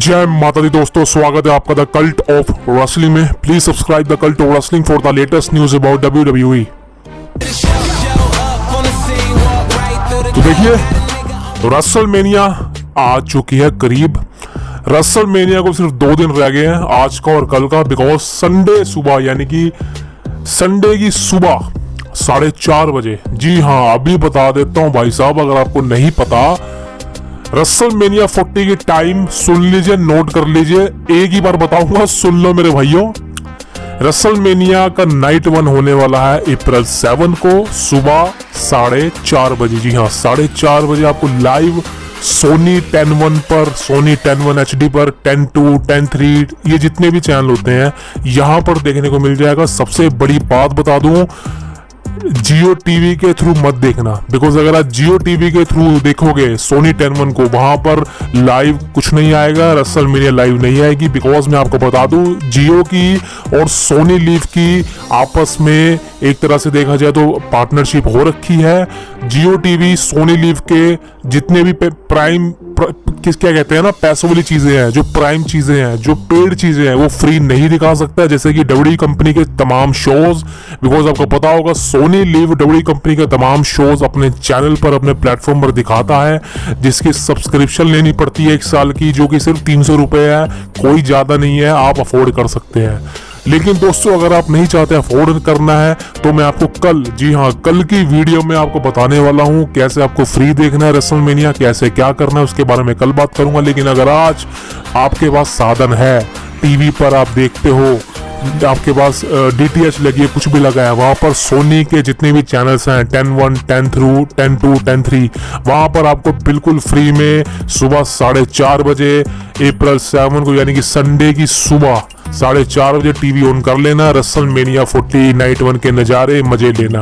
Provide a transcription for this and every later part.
जय माता दी दोस्तों, स्वागत है आपका द कल्ट ऑफ रेसलिंग में। Please subscribe the cult of wrestling for the latest news about WWE। तो देखिए, रेसलमेनिया आ चुकी है करीब। रेसलमेनिया को सिर्फ 2 दिन रह गए हैं, आज का और कल का, बिकॉज संडे सुबह यानी कि संडे की सुबह 4:30 बजे, जी हाँ अभी बता देता हूँ भाई साहब, अगर आपको नहीं पता, रेसलमेनिया 40 की टाइम सुन लीजिए, नोट कर लीजिए, एक ही बार बताऊंगा, सुन लो मेरे भाइयों। रेसलमेनिया का नाइट 1 होने वाला है अप्रैल 7 को सुबह 4:30 बजे। जी हाँ, 4:30 बजे आपको लाइव सोनी 10-1 पर, सोनी 10-1 HD पर, 10-2, 10-3, ये जितने भी चैनल होते हैं यहाँ पर देखने को मिल जाएगा। सबसे बड़ी बात बता दूं, जियो टीवी के थ्रू मत देखना, बिकॉज अगर आप जियो टीवी के थ्रू देखोगे सोनी 10-1 को, वहां पर लाइव कुछ नहीं आएगा, रेसलमेनिया लाइव नहीं आएगी। बिकॉज मैं आपको बता दूं, जियो की और सोनी लिव की आपस में एक तरह से देखा जाए तो पार्टनरशिप हो रखी है। जियो टीवी सोनी लिव के जितने भी प्राइम क्या कहते हैं ना, पैसों वाली चीजें हैं, जो प्राइम चीजें हैं, जो पेड चीजें हैं, वो फ्री नहीं दिखा सकता है, जैसे कि WWE कंपनी के तमाम शोज। बिकॉज आपको पता होगा, सोनी लिव WWE कंपनी के तमाम शोज अपने चैनल पर, अपने प्लेटफॉर्म पर दिखाता है, जिसकी सब्सक्रिप्शन लेनी पड़ती है 1 साल की, जो कि सिर्फ 300 रुपए है, कोई ज्यादा नहीं है, आप अफोर्ड कर सकते हैं। लेकिन दोस्तों, अगर आप नहीं चाहते अफोर्ड करना है, तो मैं आपको कल, जी हाँ कल की वीडियो में आपको बताने वाला हूँ कैसे आपको फ्री देखना है रेसलमेनिया, कैसे क्या करना है, उसके बारे में कल बात करूंगा। लेकिन अगर आज आपके पास साधन है, टीवी पर आप देखते हो, आपके पास DTH लगी है, कुछ भी लगा है, वहां पर सोनी के जितने भी चैनल्स हैं 10-1, 10-2, 10-3, वहां पर आपको बिल्कुल फ्री में सुबह 4:30 बजे अप्रैल 7 को, यानी कि संडे की सुबह 4:30 बजे टीवी ऑन कर लेना, रेसलमेनिया 40 नाइट 1 के नज़ारे मजे लेना।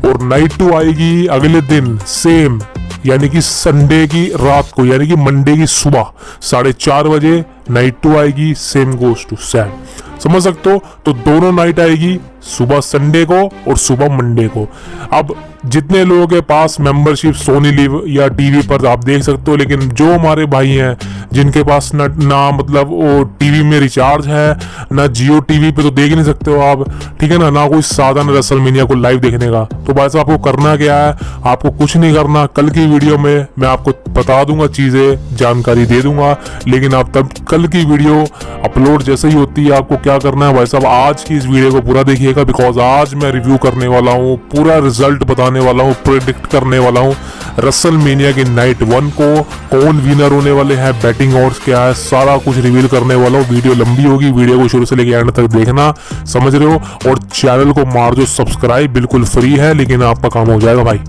और नाइट 2 आएगी अगले दिन सेम, यानी कि संडे की रात को, यानी कि मंडे की सुबह 4:30 बजे नाइट 2 आएगी, सेम गोज टू सेम, समझ सकते हो। तो दोनों नाइट आएगी, सुबह संडे को और सुबह मंडे को। अब जितने लोगों के पास मेंबरशिप सोनी लिव या टीवी पर आप देख सकते हो, लेकिन जो हमारे भाई हैं जिनके पास ना मतलब वो टीवी में रिचार्ज है, ना जियो टीवी पे, तो देख नहीं सकते हो आप, ठीक है ना कोई साधन रेसलमेनिया को लाइव देखने का। तो बस आपको करना क्या है, आपको कुछ नहीं करना, कल की वीडियो में मैं आपको बता दूंगा, चीजें जानकारी दे दूंगा। लेकिन आप तब कल की वीडियो अपलोड जैसे ही होती है, आपको क्या करना है भाई साहब, आज की इस वीडियो को पूरा देखिएगा, बिकॉज आज मैं रिव्यू करने वाला हूँ, पूरा रिजल्ट बताने वाला हूँ, प्रेडिक्ट करने वाला हूँ रेसलमेनिया की नाइट 1 को, कौन विनर होने वाले हैं, बैटिंग ऑड्स क्या है, सारा कुछ रिवील करने वाला हूँ। वीडियो लंबी होगी, वीडियो को शुरू से लेकर एंड तक देखना, समझ रहे हो। और चैनल को मार दो सब्सक्राइब, बिल्कुल फ्री है, लेकिन आपका काम हो जाएगा भाई।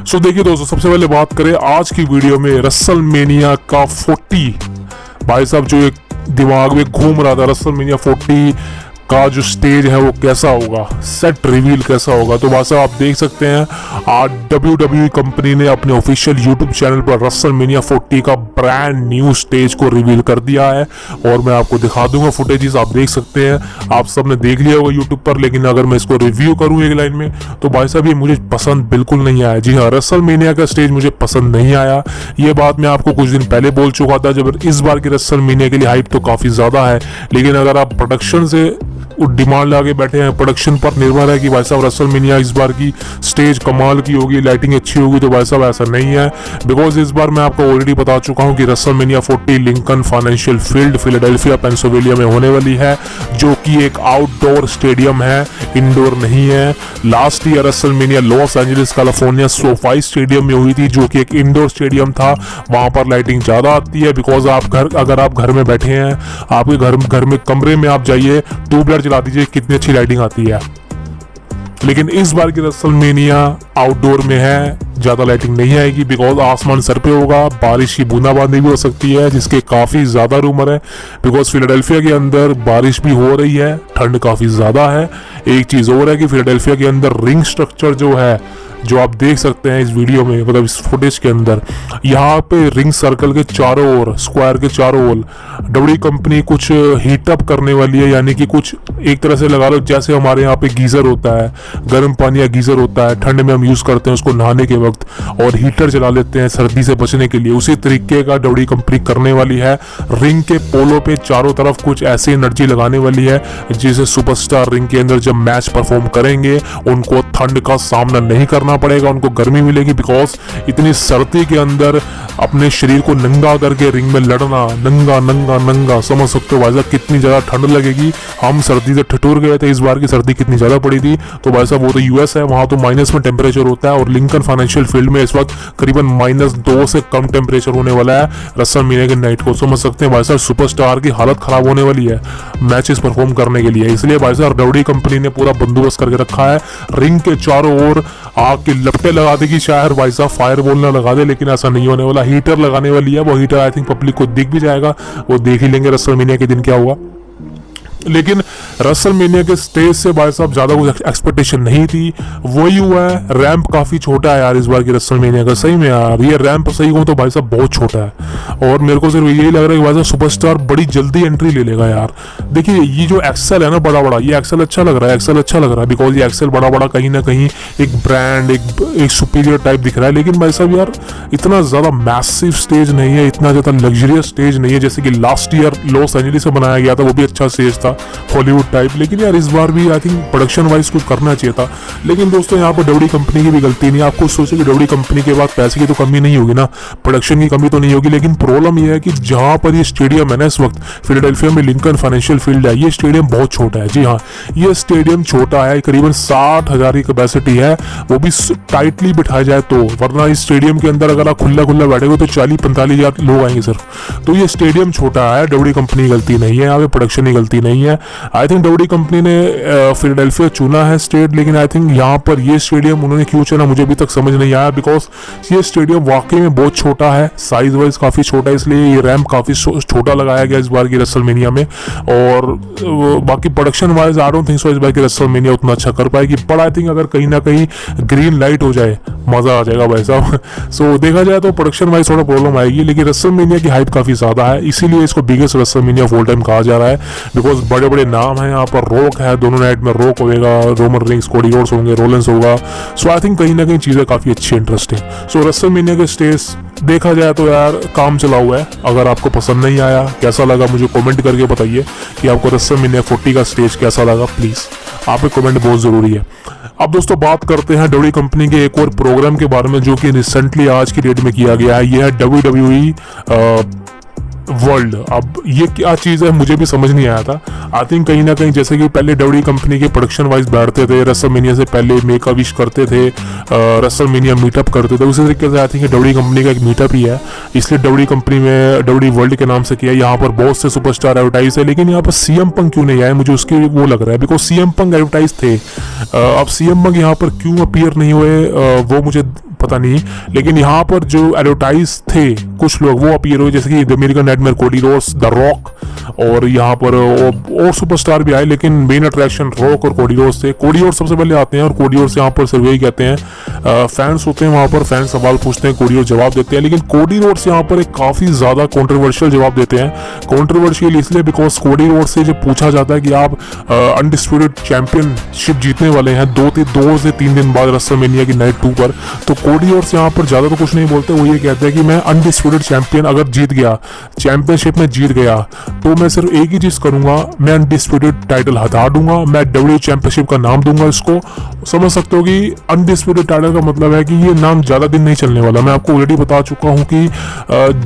सो देखिए दोस्तों, सबसे पहले बात करें आज की वीडियो में रेसलमेनिया का 40, भाई साहब जो एक दिमाग में घूम रहा था, रेसलमेनिया 40 का जो स्टेज है वो कैसा होगा, सेट रिवील कैसा होगा। तो वैसे आप देख सकते हैं, आज WWE कंपनी ने अपने ऑफिशियल यूट्यूब चैनल पर रेसलमेनिया 40 का ब्रांड न्यू स्टेज को रिवील कर दिया है, और मैं आपको दिखा दूंगा फुटेजेस, आप देख सकते हैं, आप सबने देख लिया होगा यूट्यूब पर। लेकिन अगर मैं इसको रिव्यू करूं एक लाइन में, तो भाई साहब ये मुझे पसंद बिल्कुल नहीं आया। जी हाँ, रेसलमेनिया का स्टेज मुझे पसंद नहीं आया, ये बात मैं आपको कुछ दिन पहले बोल चुका था, जब इस बार की रेसलमेनिया के लिए हाइप तो काफी ज्यादा है। लेकिन अगर आप प्रोडक्शन से डिमांड लाके बैठे हैं, प्रोडक्शन पर निर्भर है कि भाई साहब रेसलमेनिया इस बार की स्टेज कमाल की होगी, लाइटिंग अच्छी होगी, तो भाई साहब ऐसा नहीं है। बिकॉज इस बार मैं आपको ऑलरेडी बता चुका हूं कि WrestleMania 40 Lincoln financial field Philadelphia Pennsylvania में होने वाली है, जो कि एक आउटडोर स्टेडियम है, इंडोर नहीं है। Last year WrestleMania Los Angeles California SoFi stadium में हुई थी, जो कि एक इंडोर स्टेडियम था, वहां पर लाइटिंग ज्यादा आती है। बिकॉज अगर आप घर में बैठे हैं, आपके घर में कमरे में आप जाइए, ट्यूबलाइट चला दीजिए, कितनी अच्छी लाइटिंग आती है। लेकिन इस बार की रेसलमेनिया आउटडोर में है, ज्यादा लाइटिंग नहीं आएगी, बिकॉज आसमान सर पे होगा, बारिश की बूंदाबांदी भी हो सकती है, जिसके काफी ज्यादा रूमर है। बिकॉज फिलाडेल्फिया के अंदर बारिश भी हो रही है, ठंड काफी ज्यादा है। एक चीज और है कि फिलाडेल्फिया के अंदर रिंग स्ट्रक्चर जो है, जो आप देख सकते हैं इस वीडियो में, मतलब इस फुटेज के अंदर, यहाँ पे रिंग सर्कल के चारों ओर, स्क्वायर के चारों ओर WWE कंपनी कुछ हीटअप करने वाली है, यानी कि कुछ एक तरह से लगा लो जैसे हमारे यहाँ पे गीजर होता है, गर्म पानी या गीजर होता है, ठंड में हम यूज करते हैं उसको नहाने के वक्त, वक्त और हीटर जला लेते हैं सर्दी से बचने के लिए, उसी तरीके का डब्ल्यू कंपनी करने वाली है। रिंग के पोलो पे चारों तरफ कुछ ऐसी एनर्जी लगाने वाली है जिसे सुपरस्टार रिंग के अंदर जब मैच परफॉर्म करेंगे उनको ठंड का सामना नहीं करना पड़ेगा, उनको गर्मी मिलेगी। बिकॉज इतनी सर्दी के अंदर अपने शरीर को नंगा करके रिंग में लड़ना, नंगा नंगा नंगा, समझ सकते हो भाई साहब कितनी ज़्यादा ठंड लगेगी। हम सर्दी से ठिठुर गए थे, इस बार की सर्दी कितनी ज़्यादा पड़ी थी। तो भाई साहब वो तो यूएस है, वहाँ तो माइनस में टेम्परेचर होता है और लिंकन फाइनेंशियल फील्ड में इस वक्त करीबन -2 से कम टेम्परेचर होने वाला है रेसलमेनिया के नाइट को। समझ सकते हैं भाई साहब सुपरस्टार की हालत खराब होने वाली है मैचेस परफॉर्म करने के लिए। इसलिए भाई साहब डब्ल्यू कंपनी ने पूरा बंदोबस्त करके रखा है, रिंग के चारों ओर आग की लपटें लगा देगी, शायद भाई साहब फायर बॉल ना लगा दे, लेकिन ऐसा नहीं होने वाला। हीटर लगाने वाली है, वो हीटर आई थिंक पब्लिक को दिख भी जाएगा, वो देख ही लेंगे रेसलमेनिया के दिन क्या हुआ। लेकिन रेसलमेनिया के स्टेज से भाई साहब ज़्यादा कुछ एक्सपेक्टेशन नहीं थी, वही हुआ है। रैंप काफ़ी छोटा है यार इस बार की रेसलमेनिया का, सही में यार ये रैंप सही हो तो भाई साहब बहुत छोटा है। और मेरे को सिर्फ यही लग रहा है कि भाई साहब सुपरस्टार बड़ी जल्दी एंट्री ले लेगा यार। देखिए ये जो एक्सेल है ना बड़ा बड़ा, ये एक्सेल अच्छा लग रहा है, एक्सेल अच्छा लग रहा है बिकॉज ये एक्सेल बड़ा बड़ा कहीं ना कहीं एक ब्रांड, एक सुपीरियर टाइप दिख रहा है। लेकिन भाई साहब यार इतना ज़्यादा मैसिव स्टेज नहीं है, इतना ज़्यादा लग्जरियस स्टेज नहीं है जैसे कि लास्ट ईयर लॉस एंजलिस से बनाया गया था, वो भी अच्छा स्टेज था हॉलीवुड टाइप। लेकिन यार इस बार भी आई थिंक प्रोडक्शन वाइज कुछ करना चाहिए था। लेकिन दोस्तों यहाँ पर डब्ल्यू कंपनी की भी गलती नहीं है। आपको सोचे कि डब्ल्यू कंपनी के बाद पैसे की तो कमी नहीं होगी ना, प्रोडक्शन की कमी तो नहीं होगी। लेकिन प्रॉब्लम यह है कि जहाँ पर ये स्टेडियम है ना इस वक्त फिलाडेल्फिया में लिंकन फाइनेंशियल फील्ड है, ये स्टेडियम बहुत छोटा है। जी हाँ, ये स्टेडियम छोटा है, करीबन 60,000 की कैपेसिटी है, वो भी टाइटली बिठाया जाए तो, वरना इस स्टेडियम के अंदर अगर आप खुला खुला बैठेंगे तो 40-45 हज़ार लोग आएंगे सिर्फ। तो ये स्टेडियम छोटा है, डब्ल्यू कंपनी की गलती नहीं है, यहाँ पे प्रोडक्शन की गलती नहीं है। आई थिंक डब्ल्यू कंपनी ने फिलाडेल्फिया चुना है स्टेट, लेकिन आई थिंक यहाँ पर ये स्टेडियम उन्होंने क्यों चुना मुझे अभी तक समझ नहीं आया। बिकॉज ये स्टेडियम वाकई में बहुत छोटा है, साइज वाइज काफ़ी छोटा है, इसलिए ये रैम्प काफ़ी छोटा लगाया गया इस बार की रेसलमेनिया में। और बाकी production wise I don't think so इस बार की रेसलमेनिया उतना अच्छा कर पाएगी। बट आई थिंक अगर कहीं ना कहीं ग्रीन लाइट हो जाए मज़ा आ जाएगा भाई साहब। सो देखा जाए तो प्रोडक्शन वाइज थोड़ा प्रॉब्लम आएगी, लेकिन रेसलमेनिया की हाइप काफ़ी ज़्यादा है, इसीलिए इसको biggest WrestleMania of all time कहा जा रहा है। बिकॉज बड़े बड़े नाम हैं यहाँ पर, रॉक है, दोनों नाइट में रॉक होगा, रोमन रिंग्स, कोडी रोड्स होंगे, रोलेंस होगा। सो आई थिंक कहीं ना कहीं चीज़ें काफ़ी अच्छी इंटरेस्टिंग। सो रेसलमेनिया के स्टेज देखा जाए तो यार काम चला हुआ है। अगर आपको पसंद नहीं आया, कैसा लगा मुझे कमेंट करके बताइए कि आपको रेसलमेनिया 40 का स्टेज कैसा लगा। प्लीज़ आपके कमेंट बहुत ज़रूरी है। अब दोस्तों बात करते हैं डब्ल्यू कंपनी के एक और प्रोग्राम के बारे में जो कि रिसेंटली आज की डेट में किया गया है। यह है WWE वर्ल्ड। अब ये क्या चीज़ है मुझे भी समझ नहीं आया था। आई थिंक कहीं ना कहीं जैसे कि पहले डब्ल्यू कंपनी के प्रोडक्शन वाइज बैठते थे, रेसलमेनिया से पहले मेक अ विश करते थे, रेसलमेनिया मीटअप करते थे, उसी तरीके से आई थिंक डब्ल्यू कंपनी का एक मीटअप ही है, इसलिए डब्ल्यू कंपनी में डब्ल्यू वर्ल्ड के नाम से किया। यहाँ पर बहुत से सुपरस्टार एडवर्टाइज है, लेकिन यहाँ पर सीएम पंक क्यों नहीं आए मुझे उसकी वो लग रहा है। बिकॉज सीएम पंक एडवर्टाइज थे, अब सीएम पंक यहाँ पर क्यों अपीयर नहीं हुए वो मुझे पता नहीं। लेकिन यहाँ पर जो एडवर्टाइज थे कुछ लोग वो अपीयर हुए, जैसे कि the American Nightmare, Cody roads, the rock, और यहाँ पर और सुपरस्टार भी आए, लेकिन मेन अट्रैक्शन रॉक और कोडी रोड्स थे। कोडी रोड्स सबसे पहले आते हैं और कोडी रोड्स यहाँ पर सिर्फ यही कहते हैं, फैंस होते हैं वहाँ पर, फैंस सवाल पूछते हैं, कोडी रोड्स जवाब देते हैं। लेकिन कोडी रोड्स यहाँ पर एक काफ़ी ज़्यादा कॉन्ट्रोवर्शियल जवाब देते हैं। कॉन्ट्रोवर्शियल इसलिए बिकॉज कोडी रोड्स से जब पूछा जाता है कि आप अनडिस्प्यूटेड चैंपियनशिप जीतने वाले हैं 2 से 3 दिन बाद रेसलमेनिया की नाइट 2 पर, तो कोडी रोड्स यहाँ पर ज़्यादा तो कुछ नहीं बोलते। वो ये कहते हैं कि मैं अनडिस्प्यूटेड चैंपियन अगर जीत गया, चैंपियनशिप में जीत गया, तो मैं सिर्फ एक ही चीज़ करूंगा, मैं अनडिस्प्यूटेड टाइटल हटा दूंगा, मैं डब्ल्यू चैंपियनशिप का नाम दूंगा इसको। समझ सकते हो कि अनडिस्प्यूटेड टाइटल का मतलब है कि ये नाम ज़्यादा दिन नहीं चलने वाला। मैं आपको ऑलरेडी बता चुका हूँ कि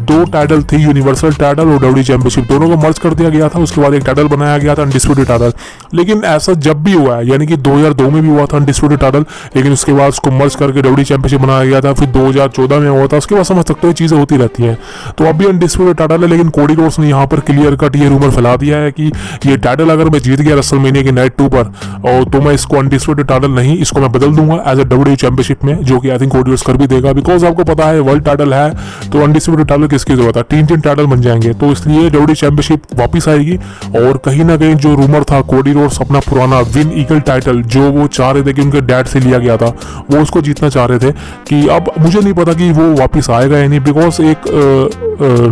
2 टाइटल थी, यूनिवर्सल टाइटल और डब्ल्यू चैंपियनशिप, दोनों को मर्ज कर दिया गया था। उसके बाद एक टाइटल बनाया गया था अनडिस्प्यूटेड टाइटल। लेकिन ऐसा जब भी हुआ है, यानी कि 2002 में भी हुआ था अनडिस्प्यूटेड टाइटल, लेकिन उसके बाद उसको मर्ज करके डब्ल्यू चैंपियनशिप बनाया गया था। फिर 2014 में हुआ था, उसके बाद समझ सकते हो चीज़ें होती रहती हैं। तो अभी अनडिस्प्यूटेड टाइटल है, लेकिन कोडी रोड्स ने यहाँ पर क्लियर कट ये रूमर फैला दिया है कि ये टाइटल अगर मैं जीत गया रेसलमेनिया की नाइट 2 पर, और तो मैं इसको अनडिस्प्यूटेड टाइटल नहीं, इसको मैं बदल दूंगा एज अ डब्ल्यू चैंपियनशिप में, जो कि आई थिंक कोडी रोड्स कर भी देगा। बिकॉज आपको पता है वर्ल्ड टाइटल है तो अनडिस्प्यूटेड टाइटल किसकी जरूरत है, 3 टाइटल बन जाएंगे, तो इसलिए डब्ल्यू चैंपियनशिप वापस आएगी। और कहीं ना कहीं जो रूमर था कोडी रोड्स अपना पुराना विन ईगल टाइटल जो वो चाह रहे थे कि उनके डैड से लिया गया था, वो उसको जीतना चाह रहे थे, कि अब मुझे नहीं पता कि वो वापस आएगा या नहीं, बिकॉज एक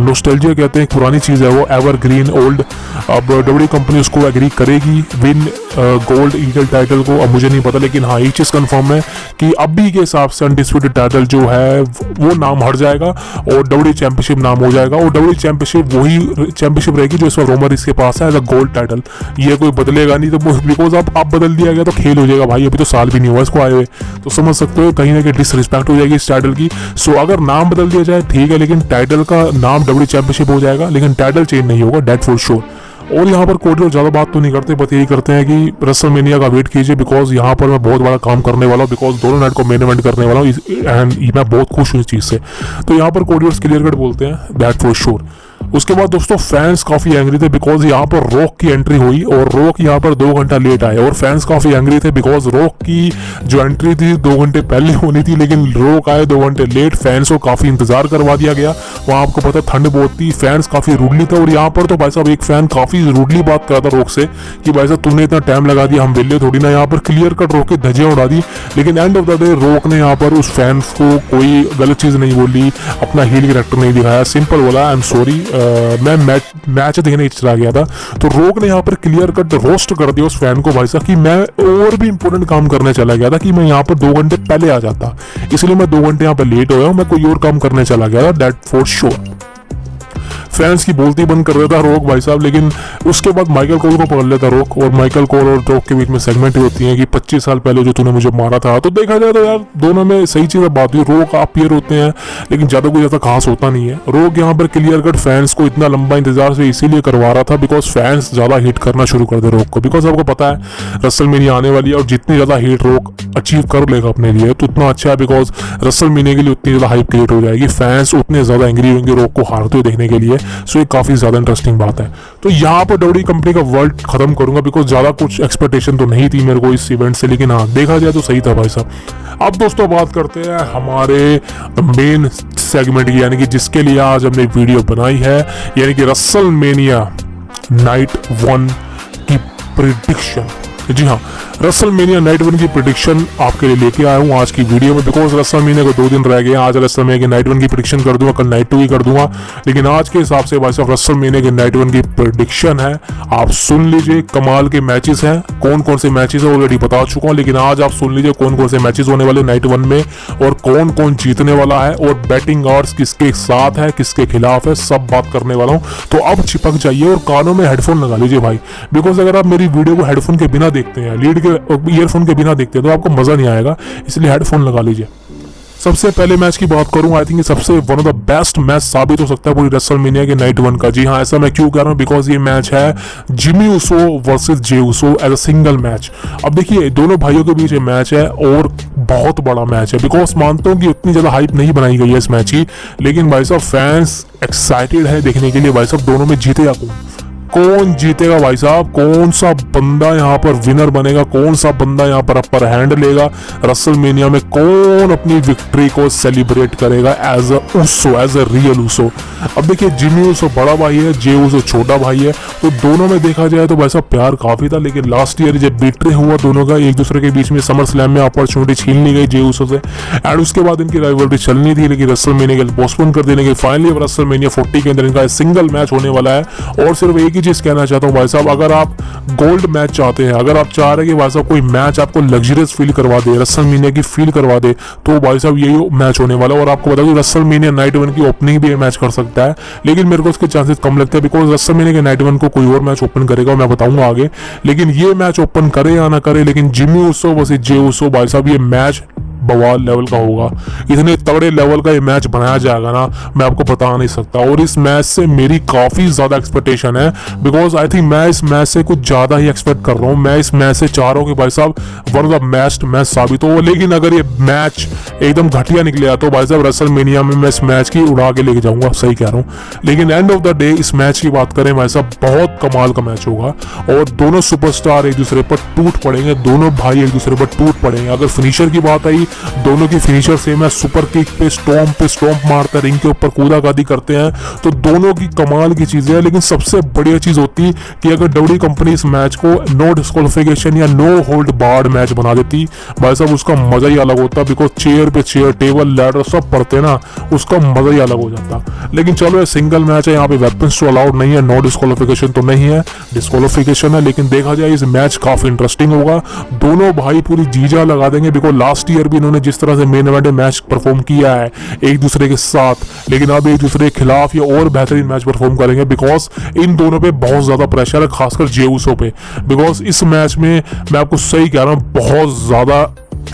नॉस्टैल्जिया कहते हैं, पुरानी चीज़ है वो, एवरग्रीन ओल्ड। अब डब्ल्यू कंपनी उसको एग्री करेगी विन गोल्ड ईगल टाइटल को, अब मुझे नहीं पता, लेकिन हाँ एक चीज़ कंफर्म है कि अभी के हिसाब से अनडिस्प्यूटेड टाइटल जो है वो नाम हट जाएगा और डब्ल्यू चैंपियनशिप नाम हो जाएगा, और डब्ल्यू चैंपियनशिप वही चैंपियनशिप रहेगी जो इस वक्त रोमन इसके पास है एज अ गोल्ड टाइटल। ये कोई बदलेगा नहीं, तो बिकॉज अब बदल दिया गया तो खेल हो जाएगा भाई, अभी तो साल भी नहीं हुआ इसको आए हुए, तो समझ सकते हो कहीं ना कहीं डिसरिस्पेक्ट हो जाएगी इस टाइटल की। सो अगर नाम बदल दिया जाए ठीक है, लेकिन टाइटल का नाम डब्ल्यू चैंपियनशिप हो जाएगा, लेकिन टाइटल चेंज नहीं होगा, डेट फॉर श्योर। और यहाँ पर कोडी और ज़्यादा बात तो नहीं करते, बस यही करते हैं कि रेसलमेनिया का वेट कीजिए, बिकॉज यहाँ पर मैं बहुत बड़ा काम करने वाला हूँ, बिकॉज दोनों नाइट को मेन इवेंट करने वाला हूँ एंड मैं बहुत खुश हूँ इस चीज़ से। तो यहाँ पर कोडी और क्लियर कट बोलते हैं दैट फॉर श्योर। उसके बाद दोस्तों फैंस काफ़ी एंग्री थे बिकॉज यहाँ पर रॉक की एंट्री हुई और रॉक यहाँ पर 2 घंटा लेट आए, और फैंस काफ़ी एंग्री थे बिकॉज रॉक की जो एंट्री थी 2 घंटे पहले होनी थी, लेकिन रॉक आए 2 घंटे लेट, फैंस को काफ़ी इंतजार करवा दिया गया। वहाँ आपको पता ठंड बहुत थी, फैंस काफ़ी रूडली थे, और यहाँ पर तो भाई साहब एक फैन काफ़ी रूडली बात कर रहा था रॉक से कि भाई साहब तुमने इतना टाइम लगा दिया, हम बेले थोड़ी ना, यहाँ पर क्लियर कट रॉक की धज्जियाँ उड़ा दी। लेकिन end of the day rock ने यहाँ पर उस फैंस को कोई गलत चीज़ नहीं बोली, अपना हील कैरेक्टर नहीं दिखाया, सिंपल बोला आई एम सॉरी, मैं मैच देखने चला गया था। तो रॉक ने यहाँ पर क्लियर कट रोस्ट कर दिया उस फैन को भाई साहब कि मैं और भी इंपॉर्टेंट काम करने चला गया था, कि मैं यहाँ पर 2 घंटे पहले आ जाता, इसलिए मैं 2 घंटे यहाँ पर लेट हो गया हूँ, मैं कोई और काम करने चला गया था, दैट फॉर श्योर। फैंस की बोलती बंद कर देता रॉक भाई साहब, लेकिन उसके बाद माइकल कोल को पकड़ लेता रॉक, और माइकल कोल और रॉक के बीच में सेगमेंट होती है कि 25 साल पहले जो तूने मुझे मारा था। तो देखा जाए तो यार दोनों में सही चीज़ बात हुई, रॉक अपीयर होते हैं लेकिन ज़्यादा कोई ज़्यादा खास होता नहीं है। रॉक यहाँ पर क्लियर कट फैंस को इतना लंबा इंतजार से इसीलिए करवा रहा था बिकॉज फैंस ज़्यादा हिट करना शुरू कर दे रॉक को, बिकॉज आपको पता है रेसलमेनिया आने वाली है और जितनी ज़्यादा हिट रॉक अचीव कर लेगा अपने लिए तो उतना अच्छा है, बिकॉज रेसलमेनिया के लिए उतनी ज़्यादा हाइप क्रिएट हो जाएगी, फैंस उतने ज़्यादा एंग्री होंगे रॉक को हारते हुए देखने के लिए। सो ये काफ़ी ज़्यादा इंटरेस्टिंग बात है। तो यहाँ पर डब्ल्यू कंपनी का वर्ल्ड खत्म करूंगा बिकॉज ज़्यादा कुछ एक्सपेक्टेशन तो नहीं थी मेरे को इस इवेंट से, लेकिन हाँ देखा जाए तो सही था भाई साहब। अब दोस्तों बात करते हैं हमारे मेन सेगमेंट की, यानी कि जिसके लिए आज हमने वीडियो बनाई है, यानी कि रेसलमेनिया नाइट 1 की प्रिडिक्शन। जी हाँ, रेसलमेनिया नाइट 1 की प्रिडिक्शन आपके लिए लेके आया हूँ आज की वीडियो में, बिकॉज रेसलमेनिया को 2 दिन रह गए। आज रेसलमेनिया की नाइट 1 की प्रिडिक्शन कर दूंगा, कल नाइट 2 की कर दूंगा, लेकिन आज के हिसाब से भाई साहब रेसलमेनिया की नाइट 1 की प्रिडिक्शन है। आप सुन लीजिए, कमाल के मैचेस हैं, कौन कौन से मैचेस है ऑलरेडी बता चुका हूँ, लेकिन आज आप सुन लीजिए कौन कौन से मैचेस होने वाले नाइट 1 में और कौन कौन जीतने वाला है और बैटिंग आवर्स किसके साथ है किसके खिलाफ है, सब बात करने वाला हूँ। तो अब चिपक जाइए और कानों में हेडफोन लगा लीजिए भाई, बिकॉज अगर आप मेरी वीडियो को हेडफोन के बिना देखते हैं, लीड के ईयरफोन के बिना देखते हैं तो आपको मजा नहीं आएगा, इसलिए हेडफोन लगा लीजिए। सबसे पहले मैच की बात करूं, आई थिंक सबसे one of the best match साबित हो सकता है पूरी रेसलमेनिया के नाइट 1 का। जी हाँ, ऐसा मैं क्यों कह रहा हूं, बिकॉज ये मैच है Jimmy Uso versus Jey Uso as a single match. अब देखिए दोनों भाइयों के बीच ये मैच है और बहुत बड़ा मैच है, बिकॉज मानता हूं कि उतनी ज्यादा हाइप नहीं बनाई गई है इस मैच की, लेकिन भाई साहब फैंस एक्साइटेड है देखने के लिए भाई साहब दोनों में जीतेगा कौन जीतेगा भाई साहब, कौन सा बंदा यहाँ पर विनर बनेगा, कौन सा बंदा यहाँ पर अपर हैंड लेगा रेसलमेनिया में, कौन अपनी विक्ट्री को सेलिब्रेट करेगा एज अ रियल ऊसो। अब देखिए जिमी ऊसो बड़ा भाई है, जे ऊसो छोटा भाई है, तो दोनों में देखा जाए तो भाई साहब प्यार काफी था, लेकिन लास्ट ईयर जब बिट्रे हुआ दोनों का एक दूसरे के बीच में, समर स्लैम में अपॉर्चुनिटी छीन ली गई जे ऊसो से, एंड उसके बाद इनकी राइवलरी चलनी थी लेकिन रेसलमेनिया के पोस्टपोन कर देने के फाइनली रेसलमेनिया 40 के अंदर इनका सिंगल मैच होने वाला है। और सिर्फ एक चीज कहना चाहता हूं भाई साहब, अगर आप गोल्ड मैच चाहते हैं, अगर आप चाह रहे हैं कि भाई साहब कोई मैच आपको लग्जरियस फील करवा दे, रेसलमेनिया की फील करवा दे, तो भाई साहब यही मैच होने वाला है। और आपको बता दूं रेसलमेनिया नाइट 1 की ओपनिंग भी ये मैच कर सकता है, लेकिन मेरे को उसके चांसेस कम लगते हैं बिकॉज रेसलमेनिया के नाइट 1 को कोई और मैच ओपन करेगा, मैं बताऊंगा आगे, लेकिन ये मैच ओपन करे या ना करे, लेकिन Jimmy Uso versus Jey Uso भाई साहब ये मैच बवाल लेवल का होगा। इतने तगड़े लेवल का ये मैच बनाया जाएगा ना, मैं आपको बता नहीं सकता। और इस मैच से मेरी काफी ज्यादा एक्सपेक्टेशन है बिकॉज आई थिंक मैं इस मैच से कुछ ज्यादा ही एक्सपेक्ट कर रहा हूँ। मैं इस मैच से चाह रहा हूँ कि भाई साहब one of the best match साबित हो, लेकिन अगर ये मैच एकदम घटिया निकले तो भाई साहब रेसलमेनिया में मैं इस मैच की उड़ा के लेके जाऊंगा, सही कह रहा हूँ। लेकिन एंड ऑफ द डे इस मैच की बात करें भाई साहब बहुत कमाल का मैच होगा और दोनों सुपरस्टार एक दूसरे पर टूट पड़ेंगे, दोनों भाई एक दूसरे पर टूट पड़ेंगे। अगर फिनिशर की बात आई दोनों की फिनिशर सेम है, सुपर किक पे स्टॉम्प मारते हैं, रिंग के ऊपर कूदाकादी करते हैं, तो दोनों की कमाल की चीज़ें हैं। लेकिन सबसे बढ़िया चीज़ होती कि अगर डब्ल्यूडब्ल्यूई कंपनी इस मैच को नो डिस्क्वालिफिकेशन या नो होल्ड बार्ड मैच बना देती भाई साहब, उसका मजा ही अलग होता, बिकॉज चेयर पे चेयर, टेबल, लैडर सब पड़ते ना, उसका मजा ही अलग हो जाता। लेकिन चलो ये सिंगल मैच है, यहाँ पे वेपन्स तो अलाउड नहीं है, नो डिस्क्वालिफिकेशन तो नहीं है, डिस्क्वालिफिकेशन है। लेकिन देखा जाए इस मैच काफी इंटरेस्टिंग होगा, दोनों भाई पूरी जीजा लगा देंगे, बिकॉज लास्ट ईयर भी इन्होंने जिस तरह से मेन इवेंट मैच परफॉर्म किया है एक दूसरे के साथ, लेकिन अब एक दूसरे के खिलाफ या और बेहतरीन मैच परफॉर्म करेंगे, बिकॉज इन दोनों पे बहुत ज्यादा प्रेशर है, खासकर जे उसो पे, बिकॉज इस मैच में मैं आपको सही कह रहा हूँ बहुत ज्यादा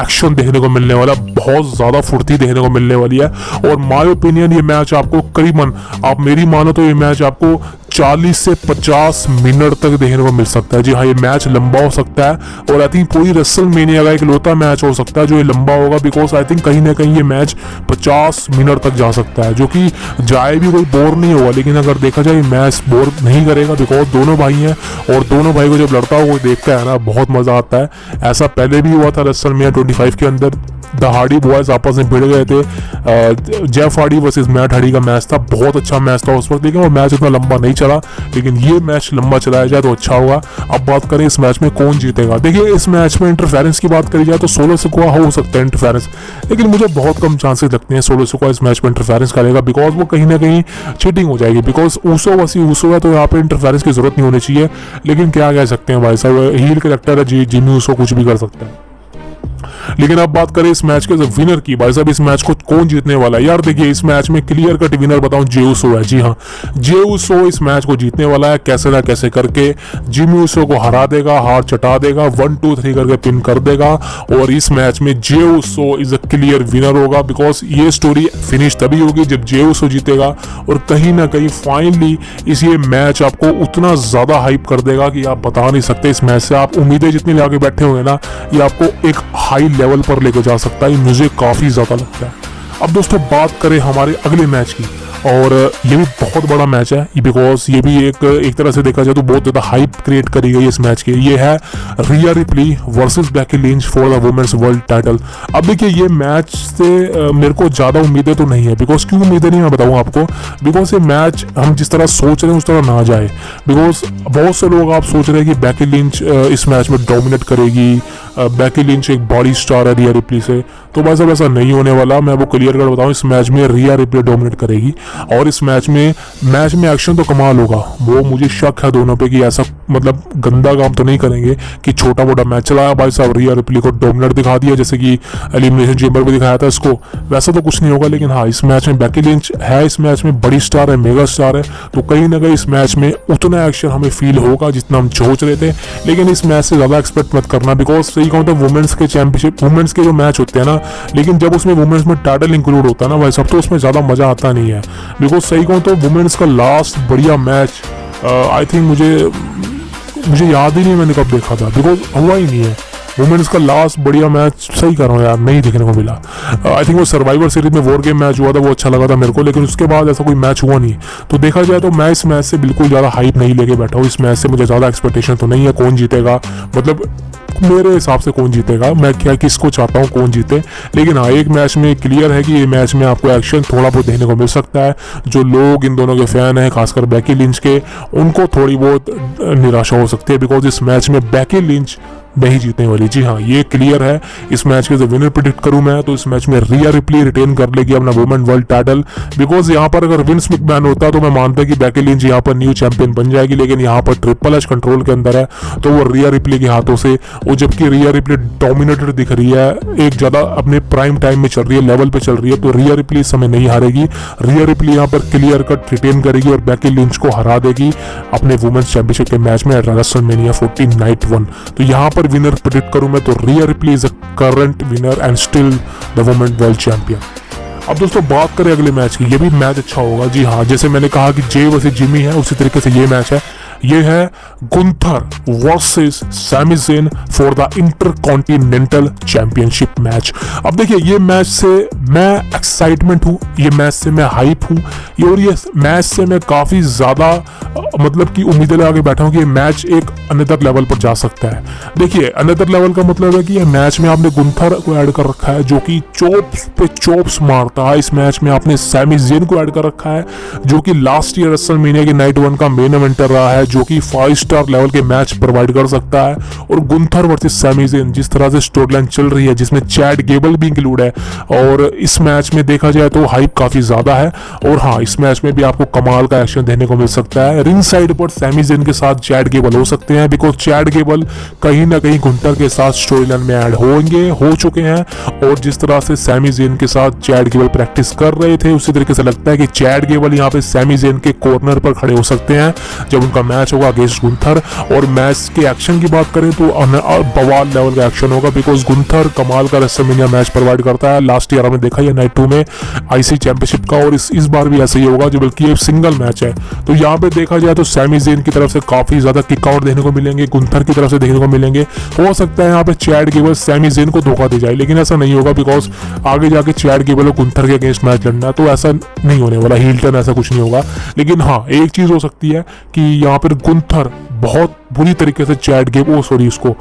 एक्शन देखने को मिलने वाला, बहुत ज्यादा फुर्ती देखने को मिलने वाली है। और माय ओपिनियन ये मैच आपको करीबन, आप मेरी मानो तो ये मैच आपको 40 से 50 मिनट तक देखने को मिल सकता है। जी हाँ, ये मैच लंबा हो सकता है, और आई थिंक पूरी रेसलमेनिया का एक लौता मैच हो सकता है जो ये लंबा होगा, बिकॉज आई थिंक कहीं ना कहीं ये मैच 50 मिनट तक जा सकता है, जो कि जाए भी कोई बोर नहीं होगा। लेकिन अगर देखा जाए मैच बोर नहीं करेगा, बिकॉज दोनों भाई हैं, और दोनों भाई को जब लड़ता हो वो देखता है ना, बहुत मजा आता है। ऐसा पहले भी हुआ था रेसलमेनिया 25 के अंदर, द हार्डी बॉयज आपस में भिड़ गए थे, Jeff Hardy versus Matt Hardy का मैच था, बहुत अच्छा मैच था उस वक्त, लेकिन वो मैच इतना लंबा नहीं चला, लेकिन ये मैच लंबा चलाया जाए तो अच्छा होगा। अब बात करें इस मैच में कौन जीतेगा, देखिए इस मैच में इंटरफेरेंस की बात करी जाए तो सोलो सिकोआ हो सकता है इंटरफेरेंस, लेकिन मुझे बहुत कम चांसेस लगते हैं सोलो सिकोआ इस मैच में इंटरफेरेंस करेगा, बिकॉज वो कहीं ना कहीं चीटिंग हो जाएगी, बिकॉज ऊसो वसी ऊसो है, तो यहाँ पे इंटरफेरेंस की जरूरत नहीं होनी चाहिए। लेकिन क्या कह सकते हैं भाई साहब, हील कैरेक्टर है, जिमी ऊसो कुछ भी कर सकता है। लेकिन अब बात करें इस मैच के विनर की, भाई साहब इस मैच को कौन जीतने वाला है, यार देखिए इस मैच में क्लियर कट विनर बताऊं जे उसो है। जी हाँ, जे उसो इस मैच को जीतने वाला है, कैसे ना कैसे करके जिमी उसो को हरा देगा, हार चटा देगा, 1 2 3 करके पिन कर देगा, और इस मैच में जे उसो इज अ क्लियर विनर होगा, बिकॉज ये स्टोरी फिनिश तभी होगी जब जे उसो जीतेगा। और कहीं ना कहीं फाइनली इस ये मैच आपको उतना ज्यादा हाइप कर देगा कि आप बता नहीं सकते। इस मैच से आप उम्मीदें जितनी लगा बैठे होंगे ना, ये आपको एक हाई लेवल पर लेके जा सकता है, मुझे काफी ज्यादा लगता है। अब दोस्तों बात करें हमारे अगले मैच की, और ये भी बहुत बड़ा मैच है, बिकॉज ये भी एक तरह से देखा जाए तो बहुत ज़्यादा हाइप क्रिएट करी गई इस मैच की। ये है Rhea Ripley versus Becky Lynch for the women's world title. अब देखिए ये मैच से मेरे को ज़्यादा उम्मीदें तो नहीं है, बिकॉज क्यों उम्मीदें नहीं मैं बताऊँ आपको, बिकॉज ये मैच हम जिस तरह सोच रहे हैं उस तरह ना जाए, बिकॉज बहुत से लोग आप सोच रहे हैं कि बेकी लिंच इस मैच में डोमिनेट करेगी, बेकी लिंच एक बॉडी स्टार है रिया रिप्ली से, तो भाई साहब ऐसा नहीं होने वाला। मैं वो क्लियर कर बताऊँ, इस मैच में रिया रिप्ली डोमिनेट करेगी, और इस मैच में एक्शन तो कमाल होगा। वो मुझे शक है दोनों पे कि ऐसा मतलब गंदा काम तो नहीं करेंगे कि छोटा मोटा मैच चलाया भाई साहब, रिया रिप्ली को डोमिनेट दिखा दिया जैसे कि एलिमिनेशन चेंबर में दिखाया था इसको, वैसा तो कुछ नहीं होगा। लेकिन हाँ, इस मैच में बेकी लिंच है, इस मैच में बड़ी स्टार है, मेगा स्टार है, तो कहीं ना कहीं इस मैच में उतना एक्शन हमें फील होगा जितना हम सोच रहे थे। लेकिन इस मैच से ज़्यादा एक्सपेक्ट मत करना, बिकॉज सही कहूँ तो वुमेन्स के चैंपियनशिप, वुमेन्स के जो मैच होते हैं ना, लेकिन जब उसमें वुमेन्स में टाइटल इंक्लूड होता है ना भाई साहब, तो उसमें ज़्यादा मज़ा आता नहीं है। बिकॉज सही कहूँ तो वुमेन्स का लास्ट बढ़िया मैच आई थिंक मुझे याद ही नहीं मैंने कब देखा था, बिकॉज हुआ ही नहीं है। वुमेन्स का लास्ट बढ़िया मैच सही कर रहा हूँ यार, नहीं देखने को मिला। आई थिंक वो सर्वाइवर सीरीज में वॉर गेम मैच हुआ था, वो अच्छा लगा था मेरे को, लेकिन उसके बाद ऐसा कोई मैच हुआ नहीं। तो देखा जाए तो मैं इस मैच से बिल्कुल ज़्यादा हाइप नहीं लेके बैठा हूँ। इस मैच से मुझे ज़्यादा एक्सपेक्टेशन तो नहीं है कौन जीतेगा, मतलब मेरे हिसाब से कौन जीतेगा, मैं क्या किसको चाहता हूँ कौन जीते। लेकिन हाँ, एक मैच में क्लियर है कि ये मैच में आपको एक्शन थोड़ा बहुत देखने को मिल सकता है। जो लोग इन दोनों के फैन हैं, खासकर बेकी लिंच के, उनको थोड़ी बहुत निराशा हो सकती है, बिकॉज इस मैच में बेकी लिंच नहीं जीतने वाली। जी हाँ, ये क्लियर है। इस मैच के जो विनर प्रेडिक्ट करूं मैं, तो इस मैच में रिया रिप्ली रिटेन कर लेगी अपना वुमेन वर्ल्ड टाइटल, बिकॉज यहाँ पर अगर विंस मैकमैन होता तो मैं मानता कि बेकी लिंच यहाँ पर न्यू चैंपियन बन जाएगी, लेकिन यहाँ पर ट्रिपल एच कंट्रोल के अंदर है, तो वो रिया रिप्ली के हाथों से, वो जबकि रिया रिप्ली डोमिनेटेड दिख रही है, एक ज़्यादा अपने प्राइम टाइम में चल रही है, लेवल पे चल रही है, तो रिया रिप्ली इस समय नहीं हारेगी। रिया रिप्ली यहाँ पर क्लियर कट रिटेन करेगी और बेकी लिंच को हरा देगी अपने वुमेन्स चैंपियनशिप के मैच में रेसलमेनिया 14 नाइट 1। तो यहाँ पर विनर प्रेडिक्ट करूं मैं तो रिया replay is a current winner and still the women world champion. अब दोस्तों बात करें अगले मैच की, ये भी मैच अच्छा होगा। जी हाँ, जैसे मैंने कहा कि जे वर्सेस जिमी है, उसी तरीके से ये मैच है। ये है Gunther versus Sami Zayn for the intercontinental championship match. अब देखिए ये मैच से मैं एक्साइटमेंट हूँ, ये मैच से मैं हाइप हूँ, और ये मैच से मैं काफ़ी ज़्यादा मतलब कि उम्मीदें लगा के बैठा हूँ कि ये मैच एक अनदर लेवल पर जा सकता है। देखिए अनदर लेवल का मतलब है कि ये मैच में आपने गुंथर को ऐड कर रखा है जो कि चोप्स पे चोप्स मारता है। इस मैच में आपने सैमी ज़ेन को ऐड कर रखा है जो कि लास्ट ईयर रेसलमेनिया के नाइट 1 का मेन इवेंटर रहा है, जो कि 5 स्टार लेवल के मैच प्रोवाइड कर सकता है। और गुंथर वर्सेस सैमी ज़ेन जिस तरह से स्टोरी लाइन चल रही है जिसमें चैड गेबल भी इंक्लूड है, और इस मैच में देखा जाए तो हाइप काफी ज्यादा है। और हाँ, इस मैच में भी आपको कमाल का एक्शन देखने को मिल सकता है। रिंग साइड पर सैमी ज़ेन के साथ चैड गेबल हो सकते हैं, बिकॉज चैड गेबल कहीं ना कहीं गुंथर के साथ स्टोरी लाइन में ऐड हो चुके हैं। और जिस तरह से सैमी ज़ेन के साथ चैड गेबल प्रैक्टिस कर रहे थे, उसी तरीके से लगता है कि चैड गेबल यहाँ पे सैमी ज़ेन के कॉर्नर पर खड़े हो सकते हैं जब उनका मैच होगा अगेंस्ट गुंथर। और मैच के एक्शन की बात करें तो बवाल लेवल का एक्शन होगा, बिकॉज गुंथर कमाल का रेसलमेनिया मैच प्रोवाइड करता है। लास्ट ईयर हमने देखा है नाइट 2 में आईसी चैंपियनशिप का, और इस बार भी ऐसा ही होगा जो बल्कि एक सिंगल मैच है। तो यहाँ पे देखा जाए तो सैमी ज़ेन की तरफ से काफी ज्यादा किक आउट देखने को मिलेंगे, गुंथर की तरफ से देखने को मिलेंगे। हो सकता है यहाँ पे चैड गेबल सैमी ज़ेन को धोखा दे जाए, लेकिन ऐसा नहीं होगा, बिकॉज आगे जाके चैड गेबल और गुंथर के अगेंस्ट मैच लड़ना है, तो ऐसा नहीं होने वाला। हील टर्न ऐसा कुछ नहीं होगा। लेकिन हाँ, एक चीज हो सकती है कि यहाँ पर गुंथर बहुत बुरी तरीके से चैड गेबल उसको